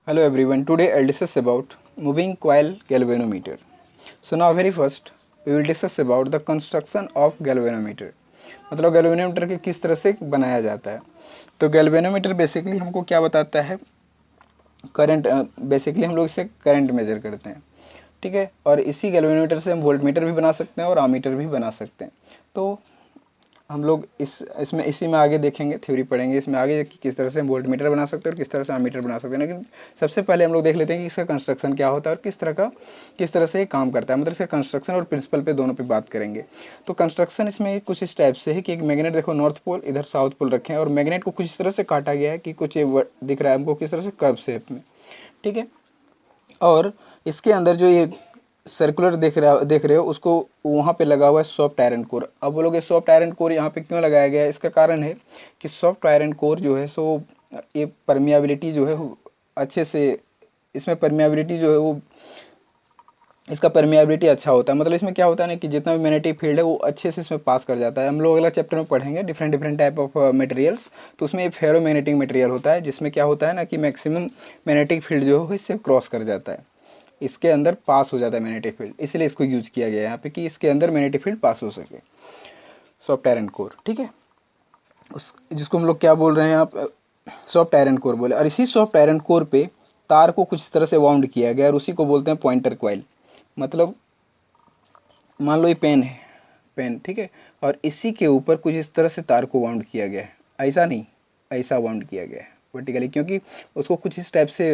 Hello everyone, today I'll discuss about moving coil galvanometer. So now very first we will discuss about the construction of galvanometer. मतलब galvanometer के किस तरह से बनाया जाता है. तो galvanometer बेसिकली हमको क्या बताता है, करंट. बेसिकली हम लोग इसे करंट मेजर करते हैं, ठीक है. और इसी galvanometer से हम वोल्टमीटर भी बना सकते हैं और आमीटर भी बना सकते हैं. तो हम लोग इसमें इसी में आगे देखेंगे, थ्योरी पढ़ेंगे इसमें आगे कि किस तरह से हम वोल्टमीटर बना सकते हैं और किस तरह से आमीटर बना सकते हैं. लेकिन सबसे पहले हम लोग देख लेते हैं कि इसका कंस्ट्रक्शन क्या होता है और किस तरह से ये काम करता है. मतलब इसका कंस्ट्रक्शन और प्रिंसिपल पे दोनों पे बात करेंगे. तो कंस्ट्रक्शन इसमें कुछ इस टाइप से है कि एक मैग्नेट, देखो नॉर्थ पोल इधर साउथ पोल रखे हैं और मैग्नेट को कुछ इस तरह से काटा गया है कि कुछ ये दिख रहा है हमको किस तरह से कर्व शेप में, ठीक है. और इसके अंदर जो ये सर्कुलर देख रहे हो उसको वहाँ पे लगा हुआ है सॉफ्ट आयरन कोर. अब बोलोगे सॉफ्ट आयरन कोर यहाँ पे क्यों लगाया गया है. इसका कारण है कि सॉफ्ट आयरन कोर जो है सो ये परमियाबिलिटी जो है वो अच्छे से, इसमें परमियाबिलिटी जो है वो, इसका परमियाबिलिटी अच्छा होता है. मतलब इसमें क्या होता है ना कि जितना भी मैग्नेटिक फील्ड है वो अच्छे से इसमें पास कर जाता है. हम लोग अगला चैप्टर में पढ़ेंगे different different type of materials. तो उसमें एक फेरोमैग्नेटिक मटेरियल होता है जिसमें क्या होता है ना कि मैक्सिमम मैग्नेटिक फील्ड जो है इससे क्रॉस कर जाता है, इसके अंदर पास हो जाता है मैग्नेटिक फील्ड. इसलिए इसको यूज किया गया है यहाँ पे कि इसके अंदर मैग्नेटिक फील्ड पास हो सके. सॉफ्ट आयरन कोर, ठीक है, उस जिसको हम लोग क्या बोल रहे हैं आप, सॉफ्ट आयरन कोर बोले. और इसी सॉफ्ट आयरन कोर पे तार को कुछ इस तरह से वाउंड किया गया और उसी को बोलते हैं पॉइंटर क्वाइल. मतलब मान लो ये पेन है, पेन, ठीक है, और इसी के ऊपर कुछ इस तरह से तार को वाउंड किया गया है. ऐसा नहीं, ऐसा वाउंड किया गया है वर्टिकली, क्योंकि उसको कुछ इस टाइप से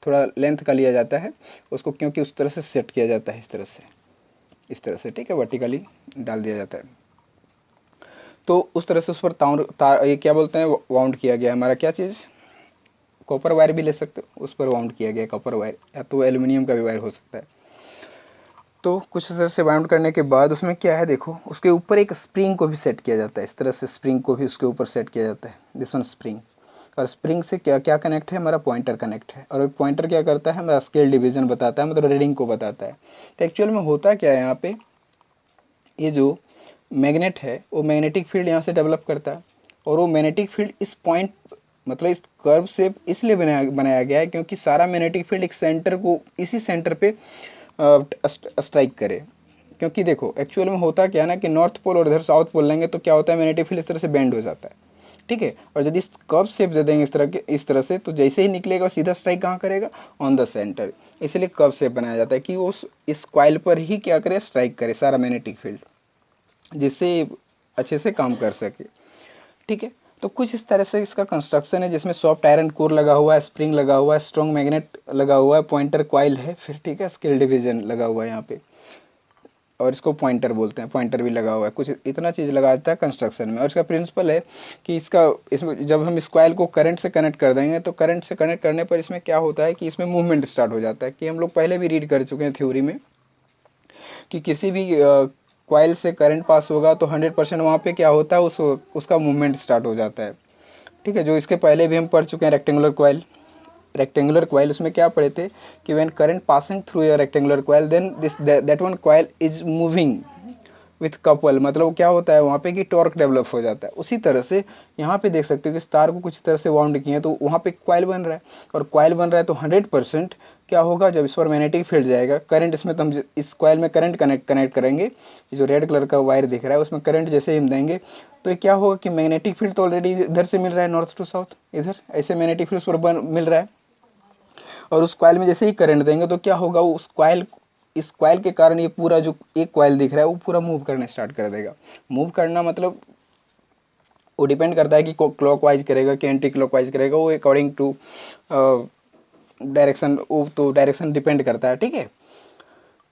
थोड़ा लेंथ का लिया जाता है उसको, क्योंकि उस तरह से सेट किया जाता है इस तरह से, ठीक है, वर्टिकली डाल दिया जाता है. तो उस तरह से उस पर तार ये क्या बोलते हैं, वाउंड किया गया हमारा क्या चीज़, कॉपर वायर भी ले सकते हो, उस पर वाउंड किया गया कॉपर वायर, या तो एल्यूमिनियम का भी वायर हो सकता है. तो कुछ तरह से बाउंड करने के बाद उसमें क्या है, देखो उसके ऊपर एक स्प्रिंग को भी सेट किया जाता है. इस तरह से स्प्रिंग को भी उसके ऊपर सेट किया जाता है, दिस वन स्प्रिंग. और स्प्रिंग से क्या क्या कनेक्ट है, हमारा पॉइंटर कनेक्ट है. और पॉइंटर क्या करता है, हमारा स्केल डिवीजन बताता है, मतलब रीडिंग को बताता है. तो एक्चुअल में होता क्या है यहाँ पे, ये जो मैग्नेट है वो मैग्नेटिक फील्ड यहाँ से डेवलप करता है. और वो मैग्नेटिक फील्ड इस पॉइंट, मतलब इस कर्व से इसलिए बनाया गया है क्योंकि सारा मैग्नेटिक फील्ड एक सेंटर को, इसी सेंटर पे स्ट्राइक करे. क्योंकि देखो एक्चुअल में होता क्या है ना कि नॉर्थ पोल और इधर साउथ पोल लेंगे तो क्या होता है, मैग्नेटिक फील्ड इस तरह से बेंड हो जाता है, ठीक है. और यदि कर्व शेप दे देंगे इस तरह से, तो जैसे ही निकलेगा सीधा स्ट्राइक कहाँ करेगा, ऑन द सेंटर. इसलिए कर्व शेप बनाया जाता है कि वो इस कॉइल पर ही क्या करे, स्ट्राइक करे सारा मैग्नेटिक फील्ड, जिससे अच्छे से काम कर सके, ठीक है. तो कुछ इस तरह से इसका कंस्ट्रक्शन है जिसमें सॉफ्ट आयरन कोर लगा हुआ है, स्प्रिंग लगा हुआ है, स्ट्रॉन्ग मैग्नेट लगा हुआ है, पॉइंटर क्वाइल है फिर, ठीक है, स्केल डिवीजन लगा हुआ है यहाँ पे, और इसको पॉइंटर बोलते हैं, पॉइंटर भी लगा हुआ है. कुछ इतना चीज़ लगा देता है कंस्ट्रक्शन में. और इसका प्रिंसिपल है कि इसमें जब हम इस कॉइल को करंट से कनेक्ट कर देंगे तो करंट से कनेक्ट करने पर इसमें क्या होता है कि इसमें मूवमेंट स्टार्ट हो जाता है. कि हम लोग पहले भी रीड कर चुके हैं थ्योरी में कि किसी भी कॉइल से करंट पास होगा तो 100% वहाँ पे क्या होता है, उसका मूवमेंट स्टार्ट हो जाता है, ठीक है. जो इसके पहले भी हम पढ़ चुके हैं रेक्टेंगुलर कॉइल, उसमें क्या पढ़े थे कि when current passing through a rectangular coil then that one coil is moving with couple. मतलब क्या होता है वहाँ पे कि टॉर्क डेवलप हो जाता है. उसी तरह से यहाँ पे देख सकते हो कि इस तार को कुछ तरह से वाउंड किए हैं तो वहाँ पे कॉइल बन रहा है. और कॉइल बन रहा है तो 100% क्या होगा, जब इस पर मैग्नेटिक फील्ड जाएगा करंट, इसमें तो हम इस कॉइल में करंट कनेक्ट करेंगे. ये जो रेड कलर का वायर दिख रहा है उसमें करंट जैसे ही हम देंगे तो ये क्या होगा कि मैग्नेटिक फील्ड तो ऑलरेडी इधर से मिल रहा है, नॉर्थ टू साउथ, इधर ऐसे मैग्नेटिक फील्ड उस पर मिल रहा है. और उस कॉइल में जैसे ही करंट देंगे तो क्या होगा, इस कॉइल के कारण ये पूरा जो एक कॉइल दिख रहा है वो पूरा मूव करना स्टार्ट कर देगा. मूव करना मतलब वो डिपेंड करता है कि क्लॉकवाइज करेगा कि एंटी क्लॉकवाइज करेगा, वो अकॉर्डिंग टू डायरेक्शन, वो तो डायरेक्शन डिपेंड करता है, ठीक है,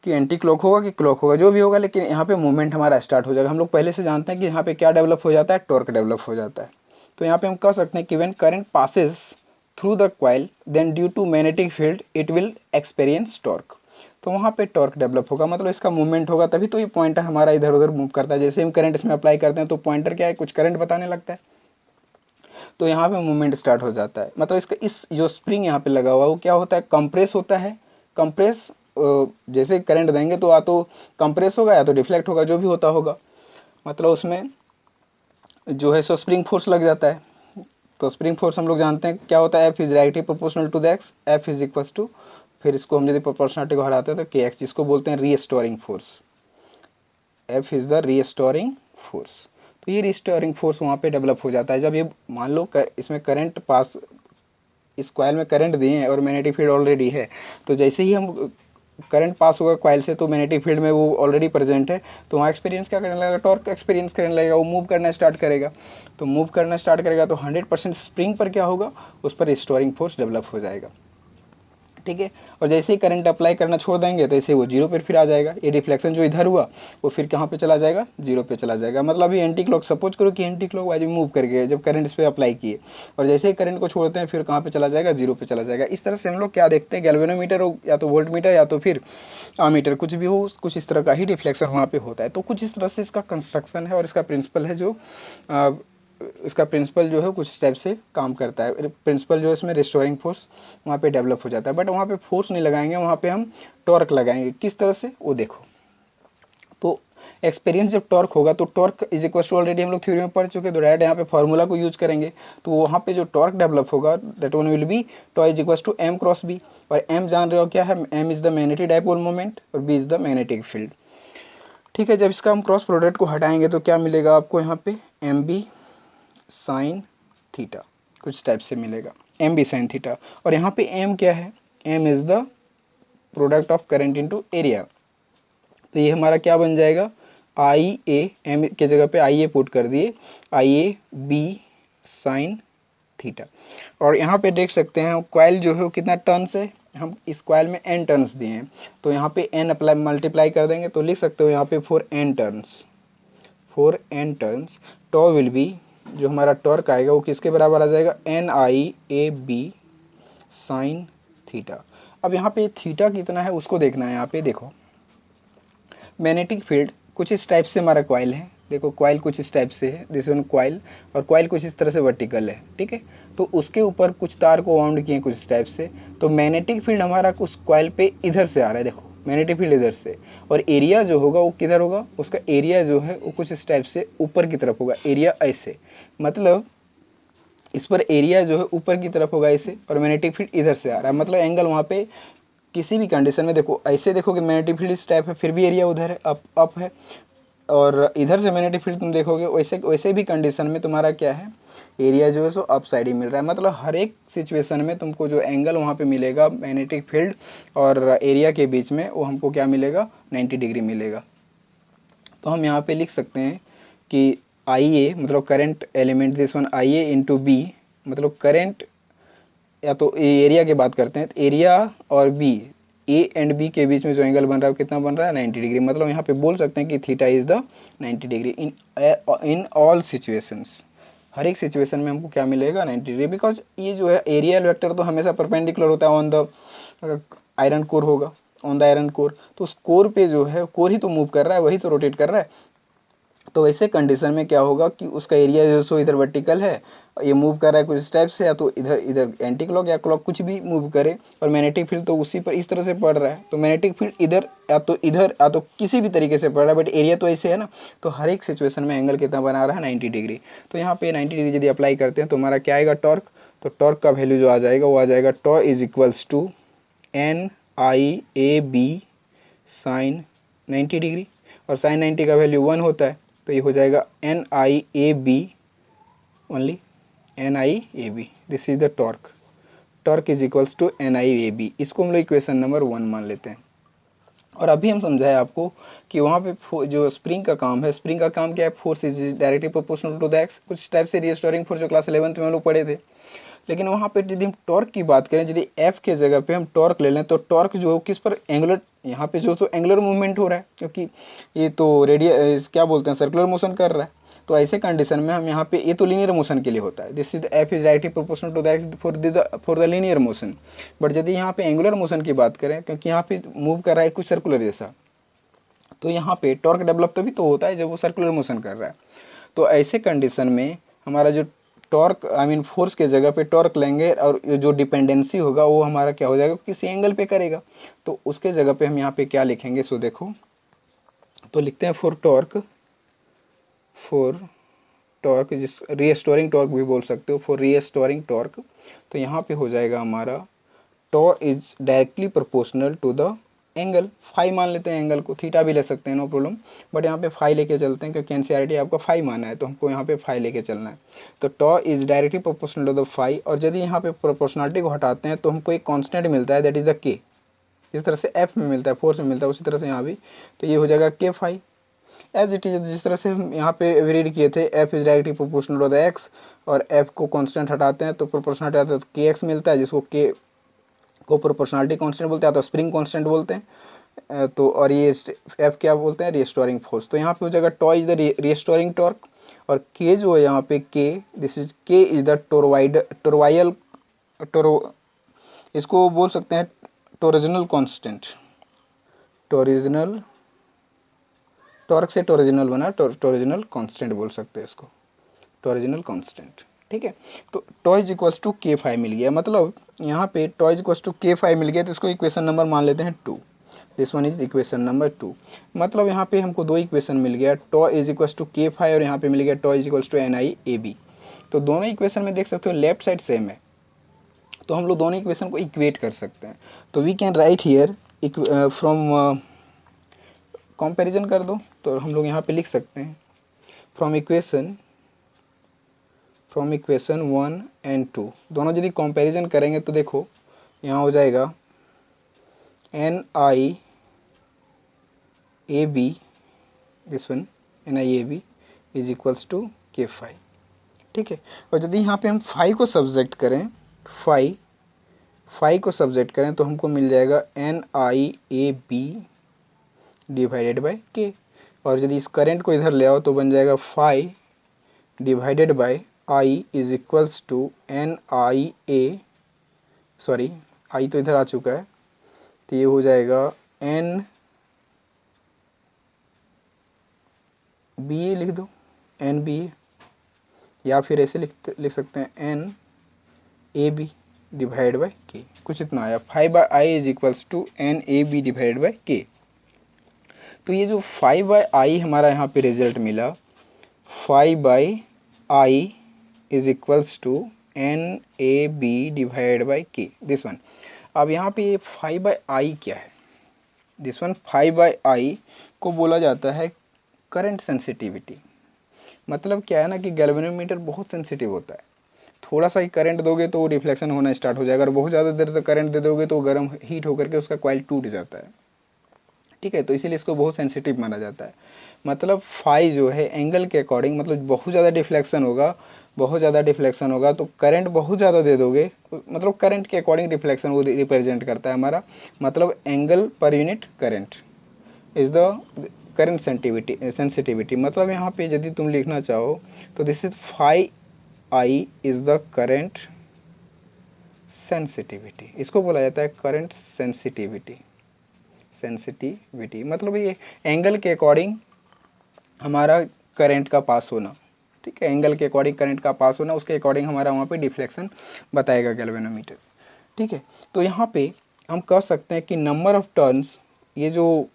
कि एंटी क्लॉक होगा कि क्लॉक होगा, जो भी होगा. लेकिन यहाँ पे मूवमेंट हमारा स्टार्ट हो जाएगा. हम लोग पहले से जानते हैं कि यहाँ पे क्या डेवलप हो जाता है, टॉर्क डेवलप हो जाता है. तो यहाँ पे हम कह सकते हैं कि when current passes through the coil then due to magnetic field it will experience torque. तो वहाँ पे टॉर्क डेवलप होगा, मतलब इसका मूवमेंट होगा, तभी तो ये पॉइंटर हमारा इधर उधर मूव करता है. जैसे हम करंट इसमें अप्लाई करते हैं तो पॉइंटर क्या है, कुछ करंट बताने लगता है, तो यहाँ पे मूवमेंट स्टार्ट हो जाता है. मतलब इसका इस जो स्प्रिंग यहाँ पे लगा हुआ है वो क्या होता है, कंप्रेस होता है. कंप्रेस जैसे करंट देंगे तो या तो कंप्रेस होगा या तो डिफ्लेक्ट होगा, जो भी होता होगा. मतलब उसमें जो है सो स्प्रिंग फोर्स लग जाता है, तो स्प्रिंग फोर्स हम लोग जानते हैं क्या होता है, F is directly proportional to the x, F is equal to, फिर इसको हम यदि प्रोपोर्शनलिटी को हटाते हैं तो के एक्स, जिसको बोलते हैं restoring force, F is the restoring force. तो ये रीस्टोरिंग फोर्स वहाँ पे डेवलप हो जाता है जब ये मान लो इसमें करंट पास, इस कॉइल में करंट दिए हैं और मैग्नेटिक फील्ड ऑलरेडी है, तो जैसे ही हम करंट पास होगा कॉइल से तो मैग्नेटिक फील्ड में वो ऑलरेडी प्रेजेंट है, तो वहाँ एक्सपीरियंस क्या करने लगेगा, टॉर्क एक्सपीरियंस करने लगेगा, वो मूव करना स्टार्ट करेगा। तो मूव करना स्टार्ट करेगा तो 100% स्प्रिंग पर क्या होगा, उस पर रिस्टोरिंग फोर्स डेवलप हो जाएगा, ठीक है। और जैसे ही करंट अप्लाई करना छोड़ देंगे तो ऐसे वो जीरो पर फिर आ जाएगा, ये डिफ्लेक्शन जो इधर हुआ वो फिर कहाँ पे चला जाएगा, जीरो पे चला जाएगा। मतलब अभी एंटी क्लॉक, सपोज करो कि एंटी क्लॉक वाइज मूव करके जब करंट इस पर अप्लाई किए और जैसे ही करंट को छोड़ते हैं फिर कहाँ पे चला जाएगा, जीरो पे चला जाएगा। इस तरह से हम लोग क्या देखते हैं, गैल्वेनोमीटर हो या तो वोल्ट मीटर या तो फिर आमीटर, कुछ भी हो, कुछ इस तरह का ही डिफ्लेक्शन वहाँ पे होता है। तो कुछ इस तरह से इसका कंस्ट्रक्शन है और इसका प्रिंसिपल है जो इसका प्रिंसिपल जो है कुछ टाइप से काम करता है। प्रिंसिपल जो है इसमें रिस्टोरिंग फोर्स वहाँ पे डेवलप हो जाता है, बट वहाँ पे फोर्स नहीं लगाएंगे, वहाँ पे हम टॉर्क लगाएंगे। किस तरह से वो देखो, तो एक्सपीरियंस जब टॉर्क होगा तो torque is equal to, already हम लोग थ्योरी में पढ़ चुके, तो डायरेक्ट यहाँ पे फॉर्मूला को यूज करेंगे। तो वहाँ पे जो टॉर्क डेवलप होगा that one will be tau is equal to M cross B, और एम जान रहे हो क्या है, M is the magnetic dipole moment और B is the magnetic field, ठीक है। जब इसका हम क्रॉस प्रोडक्ट को हटाएंगे तो क्या मिलेगा आपको यहाँ पे, एम बी साइन थीटा कुछ टाइप से मिलेगा, एम बी साइन थीटा। और यहाँ पे एम क्या है, M is the product of current into area, तो ये हमारा क्या बन जाएगा, आई ए, एम के जगह पे आई ए पुट कर दिए, आई ए बी साइन थीटा। और यहाँ पे देख सकते हैं कॉइल जो है वो कितना टर्न्स है, हम इस कॉइल में एन टर्न्स दिए हैं, तो यहाँ पे एन अप्लाई मल्टीप्लाई कर देंगे तो लिख सकते हो यहाँ पे for N turns, for N turns tau will be, जो हमारा टॉर्क आएगा वो किसके बराबर आ जाएगा, N I A B sine theta. अब यहाँ पे थीटा कितना है उसको देखना है। यहाँ पे देखो मैग्नेटिक फील्ड कुछ इस टाइप से हमारा कॉइल है, देखो कॉइल कुछ इस टाइप से है, दिस वन कॉइल, और कॉइल कुछ इस तरह से वर्टिकल है, ठीक है। तो उसके ऊपर कुछ तार को वाउंड किए कुछ इस टाइप से, तो मैग्नेटिक फील्ड हमारा उस कॉइल पे इधर से आ रहा है, देखो मैग्नेटिक फील्ड इधर से, और एरिया जो होगा वो किधर होगा, उसका एरिया जो है वो कुछ इस टाइप से ऊपर की तरफ होगा, एरिया ऐसे, मतलब इस पर एरिया जो है ऊपर की तरफ होगा ऐसे, और मैग्नेटिक फील्ड इधर से आ रहा है, मतलब एंगल वहाँ पे किसी भी कंडीशन में देखो ऐसे देखोगे मैग्नेटिक फील्ड इस टाइप है, फिर भी एरिया उधर है, अप है, और इधर से मैग्नेटिक फील्ड तुम देखोगे वैसे वैसे भी कंडीशन में तुम्हारा क्या है, एरिया जो है सो अप साइड ही मिल रहा है। मतलब हर एक सिचुएशन में तुमको जो एंगल वहाँ पे मिलेगा मैग्नेटिक फील्ड और एरिया के बीच में, वो हमको क्या मिलेगा, 90 डिग्री मिलेगा। तो हम यहाँ पे लिख सकते हैं कि आई ए मतलब current element this one I A into B, मतलब करंट, या तो एरिया की बात करते हैं तो एरिया और बी, ए एंड बी के बीच में जो एंगल बन रहा है वो कितना बन रहा है, 90 डिग्री। मतलब यहाँ पे बोल सकते हैं कि theta is the 90 degree in all situations, हर एक सिचुएशन में हमको क्या मिलेगा, 90 डिग्री, बिकॉज ये जो है एरियल वेक्टर तो हमेशा परपेंडिकुलर होता है ऑन द आयरन कोर होगा, ऑन द आयरन कोर, तो उस कोर पे जो है कोर ही तो मूव कर रहा है, वही तो रोटेट कर रहा है। तो वैसे कंडीशन में क्या होगा कि उसका एरिया जो सो इधर वर्टिकल है, ये मूव कर रहा है कुछ स्टेप से, या तो इधर इधर एंटी क्लॉक या क्लॉक कुछ भी मूव करे, और मैग्नेटिक फील्ड तो उसी पर इस तरह से पड़ रहा है, तो मैग्नेटिक फील्ड इधर या तो किसी भी तरीके से पड़ रहा है, बट एरिया तो ऐसे है ना। तो हर एक सिचुएशन में एंगल कितना बना रहा है, 90 डिग्री। तो यहाँ पे 90 डिग्री यदि अप्लाई करते हैं तो हमारा क्या आएगा, टॉर्क। तो टॉर्क का वैल्यू जो आ जाएगा वो आ जाएगा tau is equals to N I A B sine 90 degree, और साइन 90 का वैल्यू 1 होता है, तो ये हो जाएगा N I A B only, N I A B, this is the torque, torque is equals to N I A B. इसको हम लोग इक्वेशन नंबर 1 मान लेते हैं। और अभी हम समझाए आपको कि वहाँ पे जो स्प्रिंग का काम है, स्प्रिंग का काम क्या है, force is directly proportional to the x, कुछ टाइप से रिस्टोरिंग फोर्स जो क्लास 11th में हम लोग पढ़े थे। लेकिन वहाँ पे यदि हम टॉर्क की बात करें, यदि एफ के जगह पे हम टॉर्क ले लें, तो टॉर्क जो किस पर, एंगुलर, यहाँ पे जो तो एंगुलर मूवमेंट हो रहा है, क्योंकि ये तो क्या बोलते हैं, सर्कुलर मोशन कर रहा है। तो ऐसे कंडीशन में हम यहाँ पे, ये तो लीनियर मोशन के लिए होता है, this is F is directly proportional to the x for the linear motion. But यदि यहाँ पे एंगुलर मोशन की बात करें, क्योंकि यहाँ पे मूव कर रहा है कुछ सर्कुलर जैसा, तो यहाँ पे टॉर्क डेवलप तभी तो होता है जब वो सर्कुलर मोशन कर रहा है। तो ऐसे कंडीशन में हमारा जो टॉर्क फोर्स के जगह पे टॉर्क लेंगे, और जो डिपेंडेंसी होगा वो हमारा क्या हो जाएगा, किसी एंगल पे करेगा। तो उसके जगह पे हम यहाँ पे क्या लिखेंगे, देखो तो लिखते हैं फॉर टॉर्क, फॉर टॉर्क, जिस रीस्टोरिंग टॉर्क भी बोल सकते हो, फॉर रीस्टोरिंग टॉर्क, तो यहाँ पे हो जाएगा हमारा tau is directly proportional to the angle. Phi मान लेते हैं एंगल को, थीटा भी ले सकते हैं, नो प्रॉब्लम, बट यहाँ पे फाई लेके चलते हैं क्योंकि एनसीईआरटी आपका फाई माना है, तो हमको यहाँ पे फाई लेके चलना है। तो tau is directly proportional to the phi, और यदि यहाँ पे प्रोपोर्शनलिटी को हटाते हैं तो हमको एक कांस्टेंट मिलता है, दैट इज द के। जिस तरह से एफ में मिलता है, फोर्स में मिलता है, उसी तरह से यहाँ भी, तो ये हो जाएगा के फाई एज इट इज। जिस तरह से हम यहाँ पे रीड किए थे, F is directly proportional to the x, और एफ को कांस्टेंट हटाते हैं तो प्रोपोर्शनल हटाते हैं तो के एक्स मिलता है, जिसको के को प्रोपोर्शनलिटी कांस्टेंट बोलते हैं, तो स्प्रिंग कांस्टेंट बोलते हैं। तो और ये एफ क्या बोलते हैं, रिस्टोरिंग फोर्स। तो यहाँ पे हो जाएगा tau is the restoring torque, और के जो है यहाँ पे के, दिस इज के इज द टोरवाइयल टोरो, इसको बोल सकते हैं टोरिजिनल कांस्टेंट, टोरिजिनल, टॉर्क से टोरिजिनल बना, टोरिजिनल कांस्टेंट बोल सकते हैं इसको, टोरिजिनल कांस्टेंट। ठीक है, तो tau is equals to K phi मिल गया, मतलब यहाँ पे tau is equals to K phi मिल गया, तो इसको इक्वेशन नंबर मान लेते हैं 2। This one is equation number 2। मतलब यहाँ पे हमको दो इक्वेशन मिल गया, tau is equals to K phi, और यहाँ पे मिल गया tau is equals to NIAB। तो दोनों इक्वेशन में देख सकते हो लेफ्ट साइड सेम है, तो हम लोग दोनों इक्वेशन को इक्वेट कर सकते हैं। तो we can write here from, comparison कर दो तो हम लोग यहाँ पे लिख सकते हैं फ्रॉम इक्वेशन 1 एंड 2, दोनों यदि कंपैरिजन करेंगे तो देखो यहाँ हो जाएगा NIAB, this one NIAB is equals to K phi. ठीक है, और यदि यहाँ पे हम फाई को सब्जेक्ट करें, फाई को सब्जेक्ट करें तो हमको मिल जाएगा NIAB डिवाइडेड बाय के, और यदि इस करंट को इधर ले आओ तो बन जाएगा phi divided by I is equals to NIA, sorry I तो इधर आ चुका है, तो ये हो जाएगा NBA लिख दो, NBA, या फिर ऐसे लिख सकते हैं NAB डिवाइड बाय के, कुछ इतना आया, 5/I is equals to NAB divide by K. तो ये जो 5/I हमारा यहाँ पे रिजल्ट मिला, 5/I is equals to NAB divide by K, this one. अब यहाँ पे ये 5/I क्या है, दिस वन 5/I को बोला जाता है करंट सेंसिटिविटी। मतलब क्या है ना कि गैल्वेनोमीटर बहुत सेंसिटिव होता है, थोड़ा सा ही करंट दोगे तो रिफ्लेक्शन होना स्टार्ट हो जाएगा, और बहुत ज़्यादा देर तक करंट दे दोगे तो गर्म हीट होकर के उसका कॉइल टूट जाता है। ठीक है, तो इसीलिए इसको बहुत सेंसिटिव माना जाता है। मतलब फाई जो है एंगल के अकॉर्डिंग, मतलब बहुत ज़्यादा डिफ्लेक्शन होगा तो करंट बहुत ज़्यादा दे दोगे, मतलब करंट के अकॉर्डिंग रिफ्लेक्शन वो रिप्रेजेंट करता है हमारा, मतलब angle per unit current is the current sensitivity. मतलब यहाँ पे यदि तुम लिखना चाहो तो this is 5I is the current sensitivity, इसको बोला जाता है करंट सेंसिटिविटी। मतलब ये एंगल के अकॉर्डिंग हमारा करंट का पास होना। ठीक है, एंगल के अकॉर्डिंग करंट का पास होना, उसके अकॉर्डिंग हमारा वहाँ पे डिफ्लेक्शन बताएगा गैल्वेनोमीटर। ठीक है, तो यहाँ पे हम कह सकते हैं कि नंबर ऑफ टर्न्स, ये जो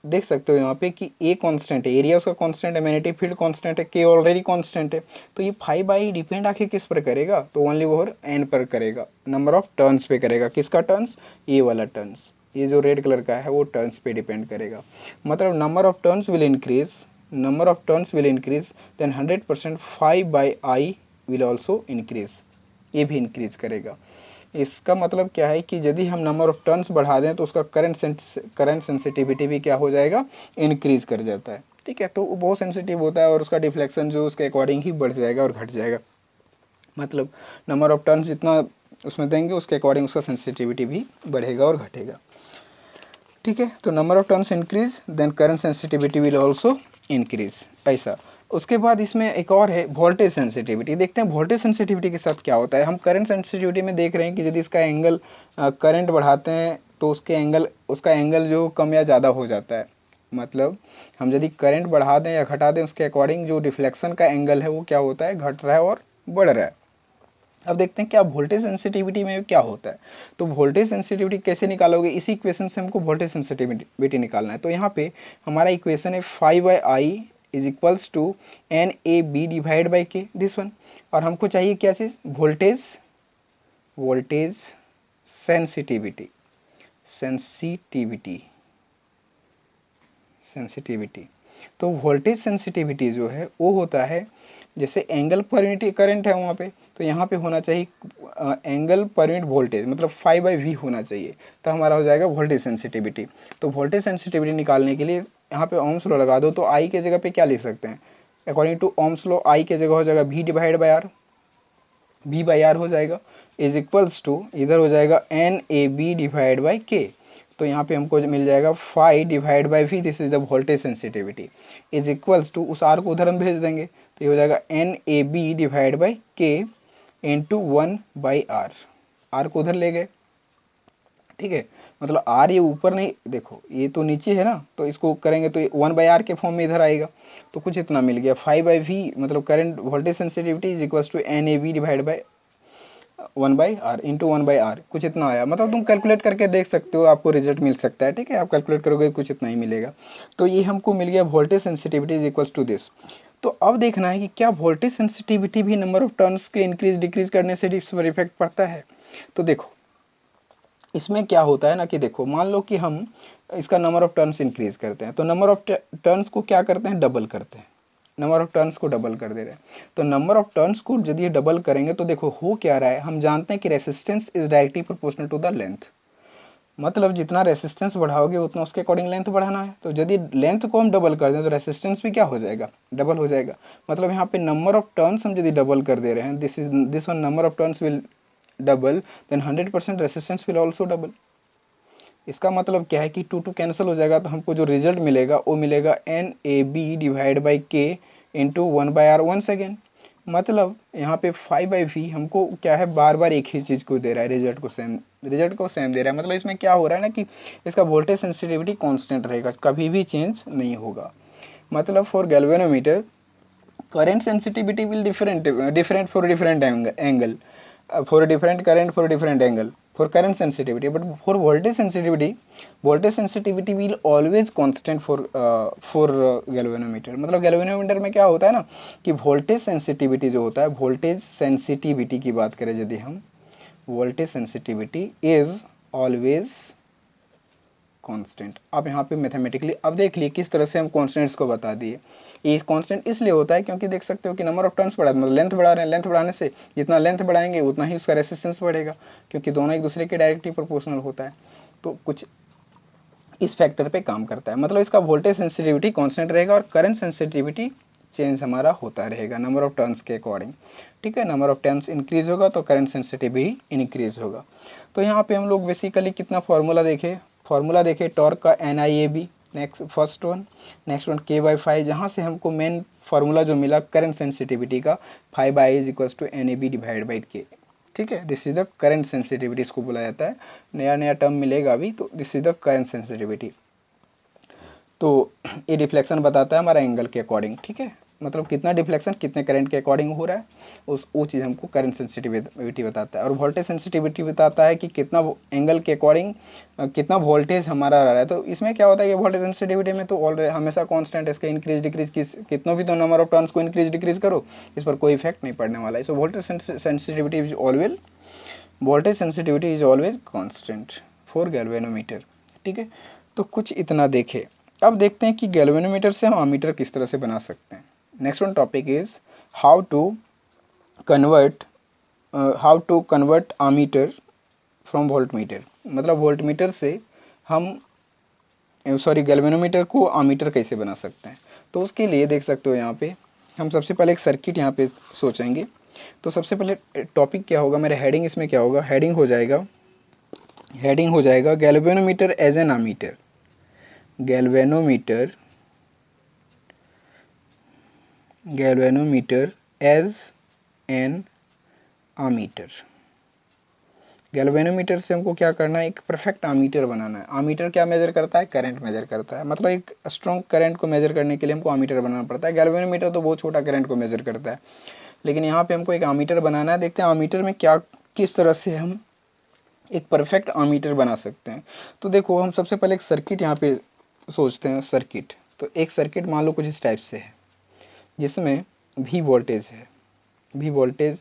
देख सकते हो यहाँ पे कि ए कांस्टेंट है, एरिया उसका कांस्टेंट है, मैग्नेटिक फील्ड कांस्टेंट है, के ऑलरेडी कांस्टेंट है, तो ये 5/I डिपेंड आखिर किस पर करेगा, तो ओनली वो एन पर करेगा, नंबर ऑफ टर्न्स पे करेगा। किसका टर्न्स, ये वाला टर्न्स, ये जो रेड कलर का है वो टर्न्स पे डिपेंड करेगा। मतलब number of turns will increase, then 100% 5/I will also increase, ये भी इंक्रीज करेगा। इसका मतलब क्या है कि यदि हम नंबर ऑफ टर्न्स बढ़ा दें तो उसका करंट सेंसिटिविटी भी क्या हो जाएगा, इंक्रीज कर जाता है। ठीक है, तो वो बहुत सेंसिटिव होता है और उसका डिफ्लेक्शन जो उसके अकॉर्डिंग ही बढ़ जाएगा और घट जाएगा। मतलब नंबर ऑफ टर्न्स जितना उसमें देंगे उसके अकॉर्डिंग उसका सेंसिटिविटी भी बढ़ेगा और घटेगा। ठीक है, तो number of turns increase then current sensitivity will also increase, ऐसा। उसके बाद इसमें एक और है वोल्टेज सेंसिटिविटी। देखते हैं वोल्टेज सेंसिटिविटी के साथ क्या होता है। हम करंट सेंसिटिविटी में देख रहे हैं कि यदि इसका एंगल करंट बढ़ाते हैं तो उसका एंगल जो कम या ज़्यादा हो जाता है। मतलब हम यदि करंट बढ़ा दें या घटा दें उसके अकॉर्डिंग जो डिफ्लेक्शन का एंगल है वो क्या होता है, घट रहा है और बढ़ रहा है। अब देखते हैं क्या वोल्टेज सेंसिटिविटी में क्या होता है। तो वोल्टेज सेंसिटिविटी कैसे निकालोगे, इसी इक्वेशन से हमको वोल्टेज सेंसिटिविटी निकालना है। तो यहाँ पे हमारा इक्वेशन है 5/I is equals to N A B divide by K, this one. और हमको चाहिए क्या चीज़, वोल्टेज सेंसिटिविटी, तो वोल्टेज सेंसिटिविटी जो है वो होता है, जैसे एंगल पर यूनिट करंट है वहाँ पे, तो यहाँ पे होना चाहिए एंगल पर यूनिट वोल्टेज, मतलब फाई बाई वी होना चाहिए, तो हमारा हो जाएगा वोल्टेज सेंसिटिविटी। तो वोल्टेज सेंसिटिविटी निकालने के लिए यहाँ पे ओम्स लॉ लगा दो, तो आई के जगह पे क्या लिख सकते हैं, according to Ohm's law I के जगह हो जाएगा V divide by R, V by R हो जाएगा, इज इक्वल्स टू इधर हो जाएगा N A B divide by K, तो यहाँ पे हमको मिल जाएगा phi divide by V, this is the voltage sensitivity, is equals to उस आर को उधर हम भेज देंगे, तो ये हो जाएगा N A B divide by K into 1/r, are को उधर ले गए, ठीक है, मतलब आर ये ऊपर नहीं, देखो ये तो नीचे है ना, तो इसको करेंगे तो 1/r के फॉर्म में इधर आएगा, तो कुछ इतना मिल गया 5/v, मतलब current voltage sensitivity is equals to N A B divide by 1/r into 1/r, कुछ इतना आया, मतलब तुम कैलकुलेट करके देख सकते हो, आपको रिजल्ट मिल सकता है, ठीक है, आप कैलकुलेट करोगे कुछ इतना ही मिलेगा। तो ये हमको मिल गया voltage sensitivity is equals to this. तो अब देखना है कि क्या वोल्टेज सेंसिटिविटी भी नंबर ऑफ टर्न्स के इंक्रीज डिक्रीज करने से इस पर इफेक्ट पड़ता है। तो देखो इसमें क्या होता है ना कि देखो मान लो कि हम इसका नंबर ऑफ टर्न्स इंक्रीज करते हैं, तो नंबर ऑफ टर्न्स को क्या करते हैं, डबल करते हैं, नंबर ऑफ टर्न्स को डबल कर दे रहे हैं। तो नंबर ऑफ टर्न्स को यदि डबल करेंगे तो देखो हो क्या रहा है, हम जानते हैं कि resistance is directly proportional to the length, मतलब जितना रेसिस्टेंस बढ़ाओगे उतना उसके अकॉर्डिंग लेंथ बढ़ाना है, तो यदि लेंथ को हम डबल कर दें तो रेसिस्टेंस भी क्या हो जाएगा, डबल हो जाएगा। मतलब यहाँ पे नंबर ऑफ टर्न्स हम यदि डबल कर दे रहे हैं, this one number of turns will double, then 100% resistance will also double. इसका मतलब क्या है कि 2 कैंसिल हो जाएगा, तो हमको जो रिजल्ट मिलेगा वो मिलेगा N A B divide by K into 1/r once again, मतलब यहाँ पे 5/v हमको क्या है, बार बार एक ही चीज़ को दे रहा है, रिजल्ट को सेम दे रहा है। मतलब इसमें क्या हो रहा है ना कि इसका वोल्टेज सेंसिटिविटी कांस्टेंट रहेगा, कभी भी चेंज नहीं होगा। मतलब for galvanometer current sensitivity will different for different angle, for a different current for a different angle for current sensitivity, but for voltage sensitivity will always constant for galvanometer। मतलब galvanometer में क्या होता है ना कि voltage sensitivity जो होता है, voltage sensitivity की बात करें यदि हम, voltage sensitivity is always constant. अब यहाँ पे मैथमेटिकली अब देख लिए किस तरह से हम कांस्टेंट्स को बता दिए। ये कांस्टेंट इसलिए होता है क्योंकि देख सकते हो कि नंबर ऑफ टर्न्स बढ़ा, मतलब लेंथ बढ़ा रहे हैं, लेंथ बढ़ाने से जितना लेंथ बढ़ाएंगे उतना ही उसका रेसिस्टेंस बढ़ेगा, क्योंकि दोनों एक दूसरे के डायरेक्टली प्रोपोर्शनल होता है। तो कुछ इस फैक्टर पे काम करता है, मतलब इसका वोल्टेज सेंसिटिविटी कांस्टेंट रहेगा और करंट सेंसिटिविटी चेंज हमारा होता रहेगा नंबर ऑफ टर्न्स के अकॉर्डिंग, ठीक है। नंबर ऑफ टर्न्स इंक्रीज होगा तो करंट सेंसिटिविटी इंक्रीज होगा। तो यहाँ पे हम लोग बेसिकली कितना फार्मूला देखे टॉर्क का NIAB, next first one, next one K/5, जहाँ से हमको मेन फार्मूला जो मिला करंट सेंसिटिविटी का 5/I is equals to NAB A B K, ठीक है। This is the current sensitivity, इसको बोला जाता है, नया टर्म मिलेगा अभी, तो this is the current sensitivity. तो ये डिफ्लेक्शन बताता है हमारा एंगल के अकॉर्डिंग, ठीक है, मतलब कितना डिफ्लेक्शन कितने करंट के अकॉर्डिंग हो रहा है, वो चीज़ हमको करंट सेंसिटिविटी बताता है। और वोल्टेज सेंसिटिविटी बताता है कि कितना एंगल के अकॉर्डिंग कितना वोल्टेज हमारा रहा है। तो इसमें क्या होता है कि वोल्टेज सेंसिटिविटी में तो ऑलरेडी हमेशा कांस्टेंट है, इसका इंक्रीज डिक्रीज कितनों भी तो नंबर ऑफ टर्न्स को इंक्रीज डिक्रीज करो, इस पर कोई इफेक्ट नहीं पड़ने वाला है। So voltage sensitivity is always constant for galvanometer, ठीक है। तो कुछ इतना देखे। अब देखते हैं कि गैल्वेनोमीटर से हम अमीटर किस तरह से बना सकते हैं। Next one topic is how to convert ammeter from voltmeter, मतलब वोल्टमीटर से हम गैल्वेनोमीटर को अमीटर कैसे बना सकते हैं। तो उसके लिए देख सकते हो यहाँ पे हम सबसे पहले एक सर्किट यहाँ पे सोचेंगे। तो सबसे पहले टॉपिक क्या होगा, मेरा हेडिंग इसमें क्या होगा, हेडिंग हो जाएगा galvanometer as an ammeter, galvanometer as an ammeter. Galvanometer से हमको क्या करना है, एक परफेक्ट अमीटर बनाना है। अमीटर क्या मेजर करता है, करंट मेजर करता है, मतलब एक स्ट्रॉन्ग करंट को मेजर करने के लिए हमको अमीटर बनाना पड़ता है। गैल्वेनोमीटर तो बहुत छोटा करंट को मेजर करता है, लेकिन यहाँ पे हमको एक अमीटर बनाना है। देखते हैं अमीटर में क्या किस तरह से हम एक परफेक्ट अमीटर बना सकते हैं। तो देखो हम सबसे पहले एक सर्किट यहाँ पे सोचते हैं, सर्किट। तो एक सर्किट मान लो कुछ इस टाइप से है, जिसमें V वोल्टेज है, V वोल्टेज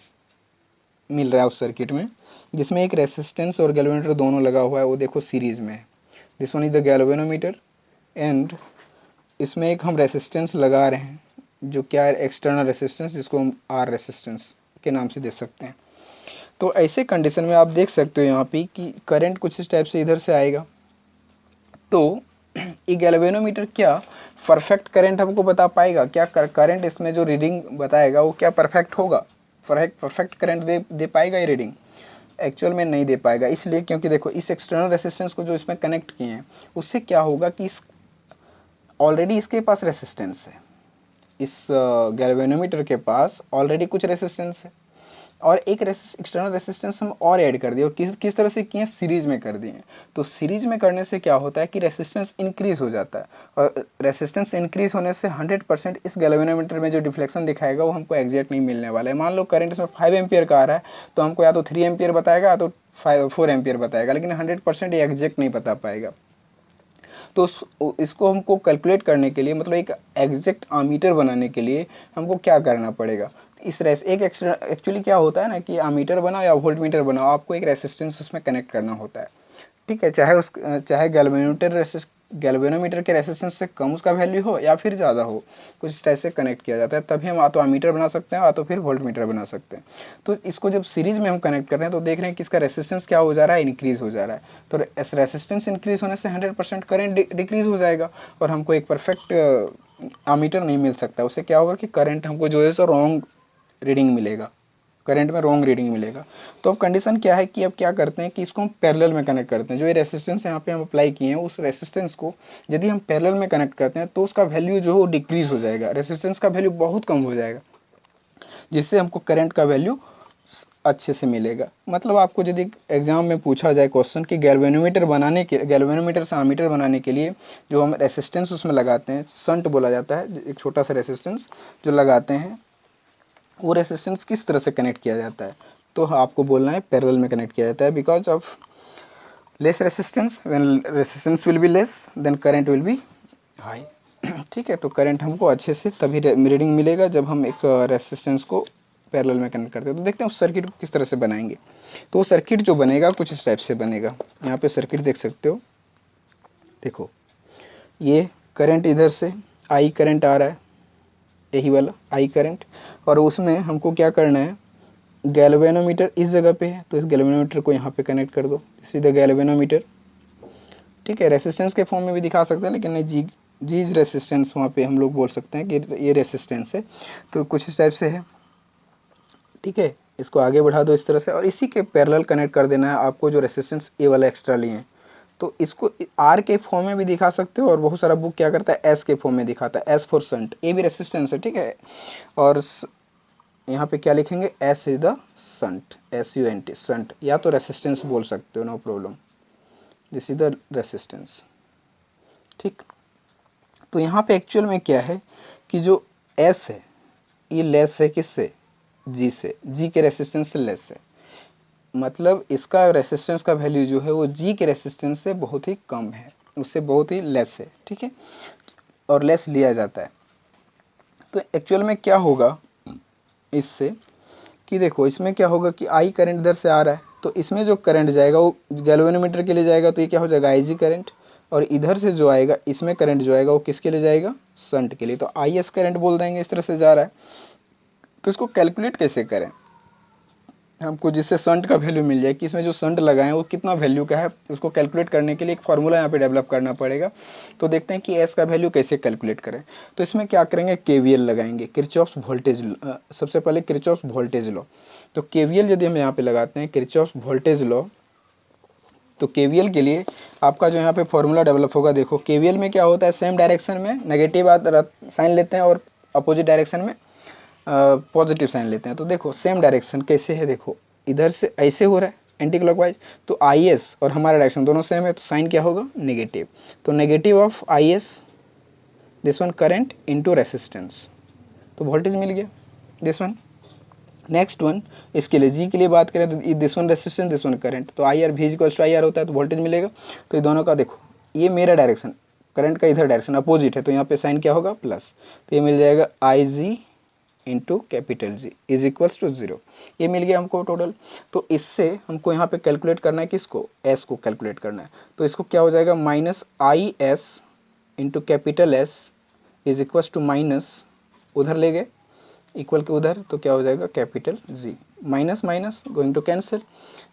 मिल रहा है उस सर्किट में, जिसमें एक रेसिस्टेंस और गैल्वेनोमीटर दोनों लगा हुआ है, वो देखो सीरीज़ में है। This one is the galvanometer and इसमें एक हम रेसिस्टेंस लगा रहे हैं जो क्या है, एक्सटर्नल रेसिस्टेंस, जिसको हम R रेसिस्टेंस के नाम से दे सकते हैं। तो ऐसे कंडीशन में आप देख सकते हो यहाँ पे कि करंट कुछ इस टाइप से इधर से आएगा। तो ये गैल्वेनोमीटर क्या परफेक्ट करंट हमको बता पाएगा क्या? करंट इसमें जो रीडिंग बताएगा वो क्या परफेक्ट होगा? परफेक्ट करंट दे पाएगा ये रीडिंग? एक्चुअल में नहीं दे पाएगा। इसलिए क्योंकि देखो इस एक्सटर्नल रेसिस्टेंस को जो इसमें कनेक्ट किए हैं उससे क्या होगा कि इस ऑलरेडी इसके पास रेसिस्टेंस है, इस गैल्वेनोमीटर के पास ऑलरेडी कुछ रेसिस्टेंस है और एक एक्सटर्नल रेसिस्टेंस हम और ऐड कर दिए, और किस तरह से किए? सीरीज में कर दिए। तो सीरीज में करने से क्या होता है कि रेसिस्टेंस इंक्रीज हो जाता है, और रेसिस्टेंस इंक्रीज होने से 100% इस गैल्वेनोमीटर में जो डिफ्लेक्शन दिखाएगा वो हमको एग्जैक्ट नहीं मिलने वाला है। मान लो करंट इसमें 5 एम्पियर का आ रहा है तो हमको या तो 3 एम्पियर बताएगा या तो 4 एम्पियर बताएगा, लेकिन 100% ये एग्जैक्ट नहीं बता पाएगा। तो इसको हमको कैलकुलेट करने के लिए, मतलब एक एग्जैक्ट आमीटर बनाने के लिए हमको क्या करना पड़ेगा? इस एक एक्चुअली क्या होता है ना कि आमीटर बनाओ या वोल्ट मीटर बनाओ, आपको एक रेसिस्टेंस उसमें कनेक्ट करना होता है, ठीक है। चाहे गैल्वेनोमीटर के रेसिस्टेंस से कम उसका वैल्यू हो या फिर ज़्यादा हो, कुछ इस टाइप से कनेक्ट किया जाता है, तभी हम या तो आमीटर बना सकते हैं या तो फिर वोल्ट मीटर बना सकते हैं। तो इसको जब सीरीज में हम कनेक्ट कर रहे हैं तो देख रहे हैं कि इसका रेसिस्टेंस क्या हो जा रहा है, इंक्रीज हो जा रहा है। तो रेसिस्टेंस इंक्रीज होने से 100% करंट डिक्रीज हो जाएगा और हमको एक परफेक्ट आमीटर नहीं मिल सकता। उससे क्या होगा कि करंट हमको जो है सो रॉन्ग रीडिंग मिलेगा, करंट में रॉन्ग रीडिंग मिलेगा। तो अब कंडीशन क्या है कि अब क्या करते हैं कि इसको हम पैरेलल में कनेक्ट करते हैं। जो ये रेसिस्टेंस यहाँ पे हम अप्लाई किए हैं उस रेसिस्टेंस को यदि हम पैरेलल में कनेक्ट करते हैं तो उसका वैल्यू जो है वो डिक्रीज हो जाएगा, रेसिस्टेंस का वैल्यू बहुत कम हो जाएगा, जिससे हमको करंट का वैल्यू अच्छे से मिलेगा। मतलब आपको यदि एग्जाम में पूछा जाए क्वेश्चन कि गैल्वेनोमीटर से आमीटर बनाने के लिए जो हम रेसिस्टेंस उसमें लगाते हैं, शंट बोला जाता है, एक छोटा सा रेसिस्टेंस जो लगाते हैं, वो रेसिस्टेंस किस तरह से कनेक्ट किया जाता है? तो आपको बोलना है पैरेलल में कनेक्ट किया जाता है, because of less resistance, when resistance will be less than current will be high. ठीक है, तो करंट हमको अच्छे से तभी रीडिंग मिलेगा जब हम एक रेसिस्टेंस को पैरेलल में कनेक्ट करते हैं। तो देखते हैं उस सर्किट को किस तरह से बनाएंगे। तो वो सर्किट जो बनेगा कुछ इस टाइप से बनेगा। यहाँ पे सर्किट देख सकते हो, देखो ये करंट इधर से आई करंट आ रहा है, यही वाला आई करंट, और उसमें हमको क्या करना है, गैल्वेनोमीटर इस जगह पे है तो इस गैल्वेनोमीटर को यहाँ पे कनेक्ट कर दो, सीधा गैल्वेनोमीटर। ठीक है, रेसिस्टेंस के फॉर्म में भी दिखा सकते हैं, लेकिन नहीं, जीज रेसिस्टेंस वहाँ पे हम लोग बोल सकते हैं कि ये रेसिस्टेंस है। तो कुछ इस टाइप से है, ठीक है। इसको आगे बढ़ा दो इस तरह से, और इसी के पैरेलल कनेक्ट कर देना है आपको जो रेसिस्टेंस ए वाला एक्स्ट्रा लिए हैं। तो इसको आर के फॉर्म में भी दिखा सकते हो, और बहुत सारा बुक क्या करता है एस के फॉर्म में दिखाता है, एस फॉर शंट, ए भी रेसिस्टेंस है, ठीक है। और यहाँ पे क्या लिखेंगे, S is the shunt, SUNT shunt, या तो रेसिस्टेंस बोल सकते हो, no problem, this is the resistance. ठीक, तो यहाँ पे एक्चुअल में क्या है कि जो एस है ये लेस है किससे, जी से, जी के रेसिस्टेंस से लेस है, मतलब इसका रेसिस्टेंस का वैल्यू जो है वो जी के रेसिस्टेंस से बहुत ही कम है, उससे बहुत ही लेस है, ठीक है, और लेस लिया जाता है। तो एक्चुअल में क्या होगा इससे कि देखो इसमें क्या होगा कि आई करंट इधर से आ रहा है, तो इसमें जो करंट जाएगा वो गैल्वेनोमीटर के लिए जाएगा, तो ये क्या हो जाएगा IG करंट, और इधर से जो आएगा इसमें करंट जो आएगा वो किसके लिए जाएगा, शंट के लिए, तो IS करंट बोल देंगे, इस तरह से जा रहा है। तो इसको कैलकुलेट कैसे करें हमको, जिससे शंट का वैल्यू मिल जाए कि इसमें जो शंट लगाए हैं वो कितना वैल्यू का है, उसको कैलकुलेट करने के लिए एक फार्मूला यहाँ पे डेवलप करना पड़ेगा। तो देखते हैं कि एस का वैल्यू कैसे कैलकुलेट करें। तो इसमें क्या करेंगे, KVL लगाएंगे, किरचॉफ्स वोल्टेज, सबसे पहले किरचॉफ्स वोल्टेज लॉ। तो KVL यदि हम यहाँ पे लगाते हैं किरचॉफ्स वोल्टेज लॉ, तो KVL के लिए आपका जो यहाँ पे फॉर्मूला डेवलप होगा, देखो KVL में क्या होता है, सेम डायरेक्शन में नेगेटिव साइन लेते हैं और अपोजिट डायरेक्शन में पॉजिटिव साइन लेते हैं। तो देखो सेम डायरेक्शन कैसे है, देखो इधर से ऐसे हो रहा है एंटी क्लॉकवाइज, तो IS और हमारा डायरेक्शन दोनों सेम है, तो साइन क्या होगा, नेगेटिव, तो negative of IS this one current into resistance, तो वोल्टेज मिल गया दिस वन। नेक्स्ट वन, इसके लिए जी के लिए बात करें तो this one resistance this one current, तो IR भी इक्वल्स टू IR होता है, तो वोल्टेज मिलेगा। तो ये दोनों का देखो, ये मेरा डायरेक्शन, करंट का इधर डायरेक्शन अपोजिट है, तो यहाँ पे साइन क्या होगा प्लस, तो ये मिल जाएगा I G into capital G is equals to 0। ये मिल गया हमको टोटल। तो इससे हमको यहाँ पे कैलकुलेट करना है किसको, एस को कैलकुलेट करना है। तो इसको क्या हो जाएगा, minus I S into capital S is equals to minus, उधर ले गए इक्वल के उधर, तो क्या हो जाएगा capital G, minus minus going to cancel,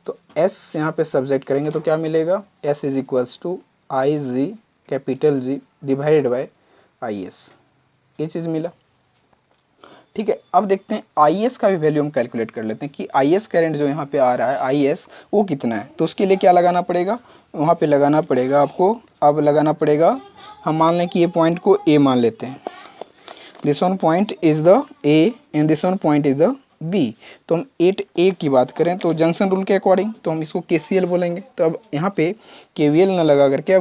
तो एस यहाँ पे सब्जेक्ट करेंगे तो क्या मिलेगा, S is equals to I G capital G divided by I S, ये चीज़ मिला। ठीक है, अब देखते हैं आई एस का भी वैल्यू हम कैलकुलेट कर लेते हैं कि आई एस करंट जो यहाँ पे आ रहा है आई एस वो कितना है। तो उसके लिए क्या लगाना पड़ेगा, वहाँ पे लगाना पड़ेगा आपको, अब लगाना पड़ेगा, हम मान लें कि ये पॉइंट को ए मान लेते हैं, this one point is the A and this one point is the B. तो हम एट ए की बात करें तो जंक्शन रूल के अकॉर्डिंग तो हम इसको KCL बोलेंगे। तो अब यहाँ पे KVL ना लगा करके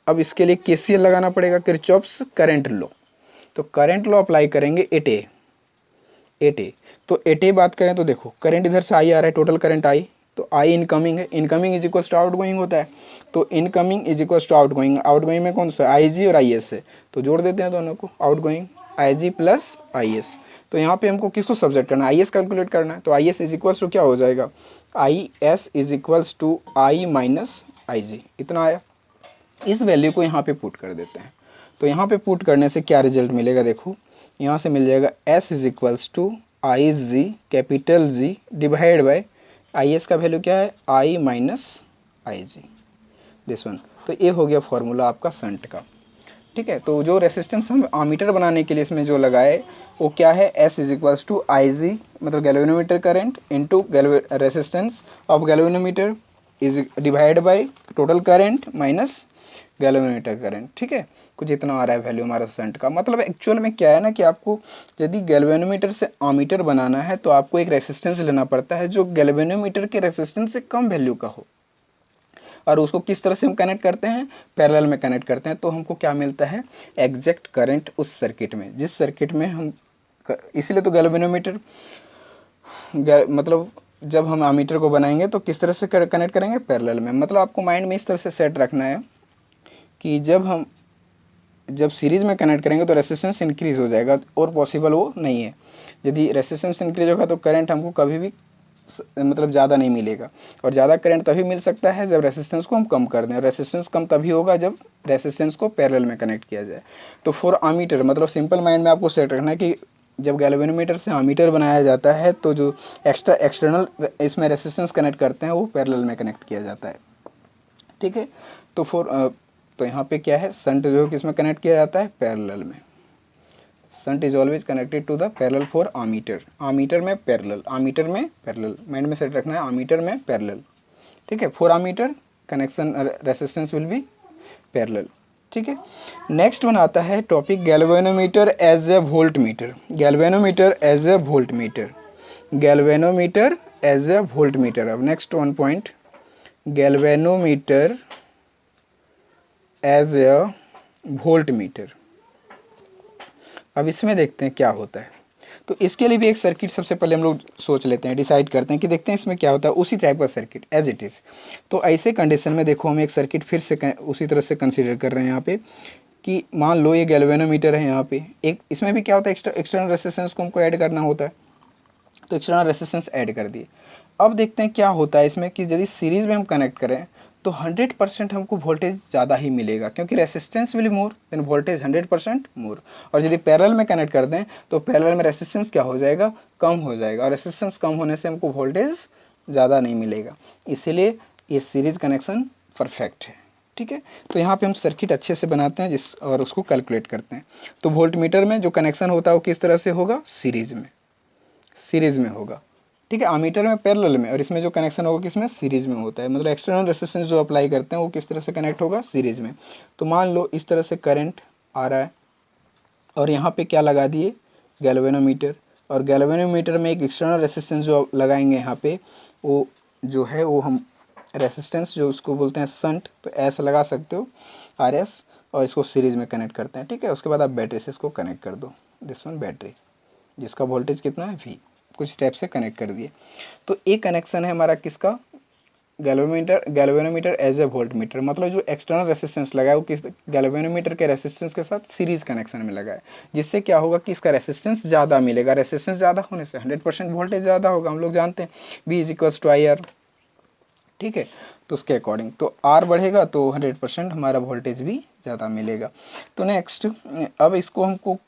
अब इसके लिए KCL लगाना पड़ेगा, किरचॉफ्स करंट लॉ। तो करंट लॉ अप्लाई करेंगे एट ए। तो एट ए बात करें तो देखो करंट इधर से आई आ रहा है, टोटल करंट आई, तो आई इनकमिंग है, incoming is equals to outgoing होता है, तो incoming is equals to outgoing में कौन सा आई जी और आई एस है, तो जोड़ देते हैं दोनों को, outgoing I G plus I S. तो यहाँ पे हमको किसको सब्जेक्ट करना है, आई एस कैलकुलेट करना है। तो I S is equals to क्या हो जाएगा, I S is equals to I minus I G, इतना आया। इस वैल्यू को यहाँ पे पुट कर देते हैं, तो यहाँ पे पुट करने से क्या रिजल्ट मिलेगा, देखो यहाँ से मिल जाएगा S is equals to I G capital G divide by I S का वैल्यू क्या है, I minus I G, this one. तो ये हो गया फॉर्मूला आपका शंट का। ठीक है, तो जो रेसिस्टेंस हम आमीटर बनाने के लिए इसमें जो लगाए वो क्या है, S is equals to I जी मतलब galvanometer current into resistance of galvanometer is divide by total current minus galvanometer current. ठीक है, कुछ इतना आ रहा है वैल्यू हमारा शंट का। मतलब एक्चुअल में क्या है ना कि आपको यदि गैल्वेनोमीटर से आमीटर बनाना है तो आपको एक रेसिस्टेंस लेना पड़ता है जो गैल्वेनोमीटर के रेसिस्टेंस से कम वैल्यू का हो, और उसको किस तरह से हम कनेक्ट करते हैं, पैरेलल में कनेक्ट करते हैं। तो हमको क्या मिलता है, एग्जैक्ट करंट उस सर्किट में, जिस सर्किट में हम इसीलिए तो गैल्वेनोमीटर मतलब जब हम आमीटर को बनाएंगे तो किस तरह से कनेक्ट करेंगे, पैरेलल में। मतलब आपको माइंड में इस तरह से सेट रखना है कि जब सीरीज़ में कनेक्ट करेंगे तो रेसिस्टेंस इंक्रीज़ हो जाएगा, और पॉसिबल वो नहीं है। यदि रेसिस्टेंस इंक्रीज होगा तो करंट हमको कभी भी मतलब ज़्यादा नहीं मिलेगा, और ज़्यादा करंट तभी मिल सकता है जब रेसिस्टेंस को हम कम कर दें, और रेसिस्टेंस कम तभी होगा जब रेसिस्टेंस को पैरेलल में कनेक्ट किया जाए। तो फॉर आमीटर मतलब सिंपल माइंड में आपको सेट रखना है कि जब गैल्वेनोमीटर से आमीटर बनाया जाता है तो जो एक्सटर्नल इसमें रेसिस्टेंस कनेक्ट करते हैं वो पैरेलल में कनेक्ट किया जाता है। ठीक है, तो यहाँ पे क्या है, शंट जो है किसमें कनेक्ट किया जाता है, पैरेलल में। Shunt is always connected to the parallel for ammeter, ammeter में पैरेलल, आमीटर में पैरेलल, माइंड में सेट रखना है, आमीटर में पैरेलल। ठीक है, for ammeter connection resistance will be parallel. ठीक है, नेक्स्ट वन आता है topic galvanometer as a volt meter, galvanometer as a volt meter, galvanometer as a volt meter. अब next one point, galvanometer as a volt meter. अब इसमें देखते हैं क्या होता है। तो इसके लिए भी एक सर्किट सबसे पहले हम लोग सोच लेते हैं, डिसाइड करते हैं कि देखते हैं इसमें क्या होता है, उसी टाइप का सर्किट एज इट इज़। तो ऐसे कंडीशन में देखो हम एक सर्किट फिर से उसी तरह से कंसीडर कर रहे हैं यहाँ पे कि मान लो ये गैल्वेनोमीटर है, यहाँ पे एक इसमें भी क्या होता है, एक्सटर्नल रेसिस्टेंस को हमको ऐड करना होता है, तो एक्सटर्नल रेसिस्टेंस ऐड कर दिए। अब देखते हैं क्या होता है इसमें कि यदि सीरीज़ में हम कनेक्ट करें तो 100% हमको वोल्टेज ज़्यादा ही मिलेगा, क्योंकि resistance will more than voltage 100% मोर। और यदि पैरेलल में कनेक्ट कर दें तो पैरेलल में रेसिस्टेंस क्या हो जाएगा, कम हो जाएगा, और रेसिस्टेंस कम होने से हमको वोल्टेज ज़्यादा नहीं मिलेगा। इसीलिए ये सीरीज कनेक्शन परफेक्ट है। ठीक है, तो यहाँ पे हम सर्किट अच्छे से बनाते हैं और उसको कैलकुलेट करते हैं। तो वोल्ट मीटर में जो कनेक्शन होता है वो किस तरह से होगा, सीरीज़ में होगा। ठीक है, आमीटर में पैरेलल में, और इसमें जो कनेक्शन होगा किसमें, सीरीज़ में होता है। मतलब एक्सटर्नल रेसिस्टेंस जो अप्लाई करते हैं वो किस तरह से कनेक्ट होगा, सीरीज़ में। तो मान लो इस तरह से करंट आ रहा है और यहाँ पे क्या लगा दिए, गैल्वेनोमीटर, और गैल्वेनोमीटर में एक एक्सटर्नल रेसिस्टेंस जो लगाएंगे यहाँ पे वो जो है वो हम रेसिस्टेंस जो उसको बोलते हैं शंट, तो ऐसा लगा सकते हो RS, और इसको सीरीज़ में कनेक्ट करते हैं। ठीक है, उसके बाद आप बैटरी से इसको कनेक्ट कर दो, दिस वन बैटरी जिसका वोल्टेज कितना है V, कुछ स्टेप से कनेक्ट कर दिए। तो एक कनेक्शन है हमारा किसका, galvanometer as a volt meter, मतलब जो एक्सटर्नल रेसिस्टेंस लगा है वो किस गैल्वेनोमीटर के रेसिस्टेंस के साथ सीरीज कनेक्शन में लगा है, जिससे क्या होगा कि इसका रेसिस्टेंस ज़्यादा मिलेगा। रेसिस्टेंस ज़्यादा होने से 100% वोल्टेज ज़्यादा होगा, हम लोग जानते हैं V=IR, ठीक है। तो उसके अकॉर्डिंग तो R बढ़ेगा तो 100% हमारा वोल्टेज भी ज़्यादा मिलेगा। तो नेक्स्ट अब इसको हमको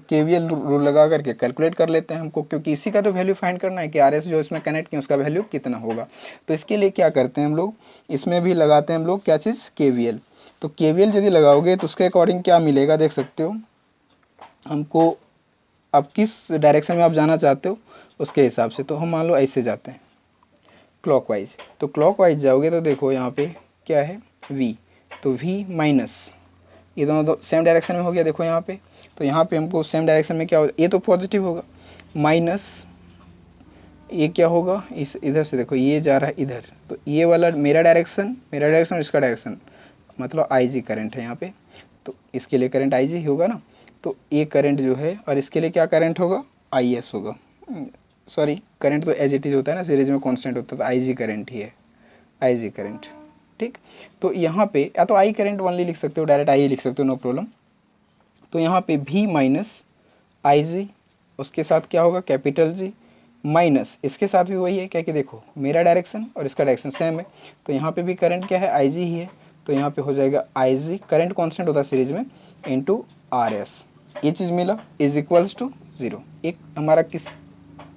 KVL रूल लगा करके कैलकुलेट कर लेते हैं हमको, क्योंकि इसी का तो वैल्यू फाइंड करना है कि RS जो इसमें कनेक्ट किया उसका वैल्यू कितना होगा। तो इसके लिए क्या करते हैं हम लोग, इसमें भी लगाते हैं हम लोग क्या चीज़, KVL। तो KVL यदि लगाओगे तो उसके अकॉर्डिंग क्या मिलेगा देख सकते हो हमको, अब किस डायरेक्शन में आप जाना चाहते हो उसके हिसाब से। तो हम मान लो ऐसे जाते हैं क्लॉकवाइज, तो क्लॉकवाइज जाओगे तो देखो यहाँ पे क्या है V, तो V माइनस, ये दोनों सेम डायरेक्शन में हो गया देखो यहाँ पे। तो यहाँ पे हमको सेम डायरेक्शन में क्या हो, ये तो पॉजिटिव होगा, माइनस ये क्या होगा, इस इधर से देखो ये जा रहा है इधर, तो ये वाला मेरा डायरेक्शन और इसका डायरेक्शन, मतलब IG करंट है यहाँ पे, तो इसके लिए करंट IG ही होगा ना। तो ये करंट जो है, और इसके लिए क्या करंट होगा, IS होगा। सॉरी, करंट तो एज इट इज होता है ना, सीरीज में कांस्टेंट होता है, तो IG करंट ही है, IG करंट, ठीक। तो यहाँ पे या तो I करंट ओनली लिख सकते हो, डायरेक्ट I लिख सकते हो, नो प्रॉब्लम। तो यहाँ पे V माइनस IG, उसके साथ क्या होगा कैपिटल G, माइनस इसके साथ भी वही है, क्या कि देखो मेरा डायरेक्शन और इसका डायरेक्शन सेम है, तो यहाँ पे भी करंट क्या है, IG ही है। तो यहाँ पे हो जाएगा IG, करंट कांस्टेंट होता है सीरीज में, इंटू RS, ये चीज़ मिला इज इक्वल्स टू 0। एक हमारा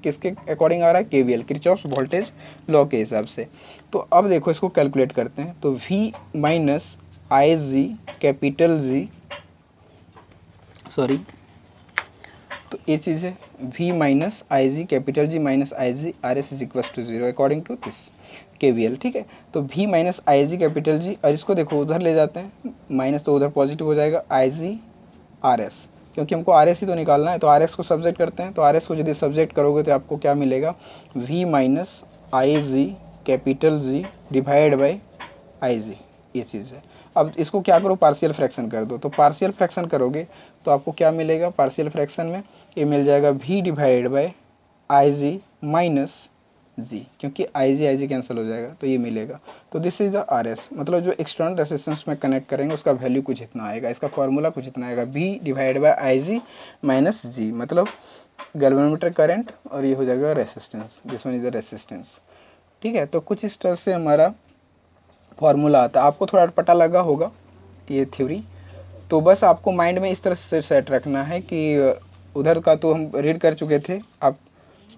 किसके अकॉर्डिंग आ रहा है, KVL, किरचॉफ वोल्टेज लॉ के हिसाब से। तो अब देखो इसको कैलकुलेट करते हैं, तो V minus IG capital G, sorry, तो ये चीज़ है V minus IG capital G minus IG RS is equal to 0 according to this KVL, ठीक है। तो V minus IG capital G, और इसको देखो उधर ले जाते हैं, माइनस तो उधर पॉजिटिव हो जाएगा, IG RS, क्योंकि हमको RS ही तो निकालना है, तो RS को सब्जेक्ट करते हैं। तो RS को यदि सब्जेक्ट करोगे तो आपको क्या मिलेगा, V minus IG capital G divide by IG, ये चीज़ है। अब इसको क्या करो, पार्शियल फ्रैक्शन कर दो, तो पार्शियल फ्रैक्शन करोगे तो आपको क्या मिलेगा, पार्शियल फ्रैक्शन में ये मिल जाएगा V divide by IG minus G, क्योंकि IG कैंसिल हो जाएगा तो ये मिलेगा। तो दिस इज द RS, मतलब जो एक्सटर्नल रेसिस्टेंस में कनेक्ट करेंगे उसका वैल्यू कुछ इतना आएगा, इसका फॉर्मूला कुछ इतना आएगा, V divide by IG minus G, मतलब गैल्वेनोमीटर करंट, और ये हो जाएगा resistance, this one is the resistance, ठीक है। तो कुछ इस तरह से हमारा फॉर्मूला आता है। आपको थोड़ा पता लगा होगा ये थ्योरी, तो बस आपको माइंड में इस तरह से सेट रखना है कि उधर का तो हम रीड कर चुके थे, आप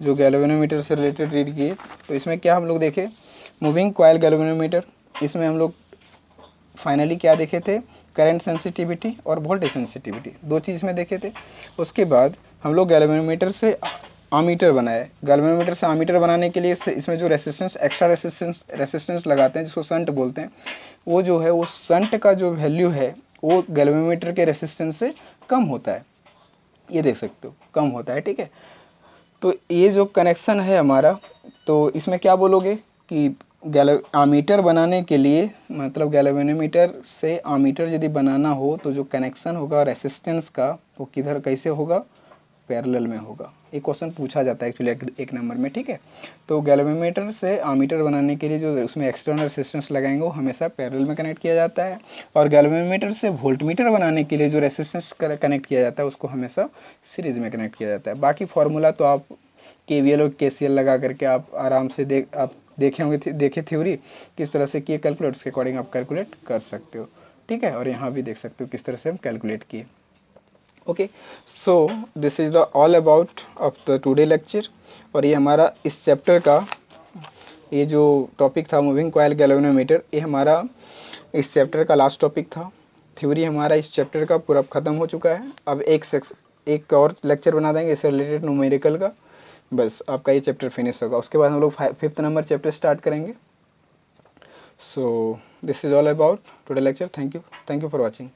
जो गैल्वेनोमीटर से रिलेटेड रीड किए, तो इसमें क्या हम लोग देखे, मूविंग कॉइल गैल्वेनोमीटर, इसमें हम लोग फाइनली क्या देखे थे, करंट सेंसिटिविटी और वोल्टेज सेंसिटिविटी, दो चीज़ में देखे थे। उसके बाद हम लोग गैल्वेनोमीटर से आमीटर बनाए, गैल्वेनोमीटर से आमीटर बनाने के लिए इसमें जो रेसिस्टेंस, एक्स्ट्रा रेसिस्टेंस लगाते हैं जिसको शंट बोलते हैं, वो जो है वो शंट का जो वैल्यू है वो गैल्वेनोमीटर के रेसिस्टेंस से कम होता है, ये देख सकते हो कम होता है, ठीक है। तो ये जो कनेक्शन है हमारा, तो इसमें क्या बोलोगे कि आमीटर बनाने के लिए, मतलब गैल्वेनोमीटर से आमीटर यदि बनाना हो तो जो कनेक्शन होगा रेसिस्टेंस का वो किधर कैसे होगा, पैरेलल में होगा। ये क्वेश्चन पूछा जाता है एक्चुअली एक नंबर में, ठीक है। तो गैल्वेनोमीटर से आमीटर बनाने के लिए जो उसमें एक्सटर्नल रेसिस्टेंस लगाएंगे वो हमेशा पैरेलल में कनेक्ट किया जाता है, और गैल्वेनोमीटर से वोल्टमीटर बनाने के लिए जो रेसिस्टेंस कनेक्ट किया जाता है उसको हमेशा सीरीज में कनेक्ट किया जाता है। बाकी फार्मूला तो आप KVL और KCL लगा करके आप आराम से देखे थ्योरी किस तरह से किए कैलकुलेट, उसके अकॉर्डिंग आप कैलकुलेट कर सकते हो, ठीक है। और यहाँ भी देख सकते हो किस तरह से हम कैलकुलेट किए। Okay, so this is the all about of the today lecture, और ये हमारा इस चैप्टर का ये जो टॉपिक था मूविंग कॉइल गैल्वेनोमीटर, ये हमारा इस चैप्टर का लास्ट टॉपिक था। थ्योरी हमारा इस चैप्टर का पूरा ख़त्म हो चुका है। अब एक और लेक्चर बना देंगे इससे रिलेटेड न्यूमेरिकल का, बस आपका ये चैप्टर फिनिश होगा। उसके बाद हम लोग 5th नंबर चैप्टर स्टार्ट करेंगे। So this is all about today lecture. Thank you for watching.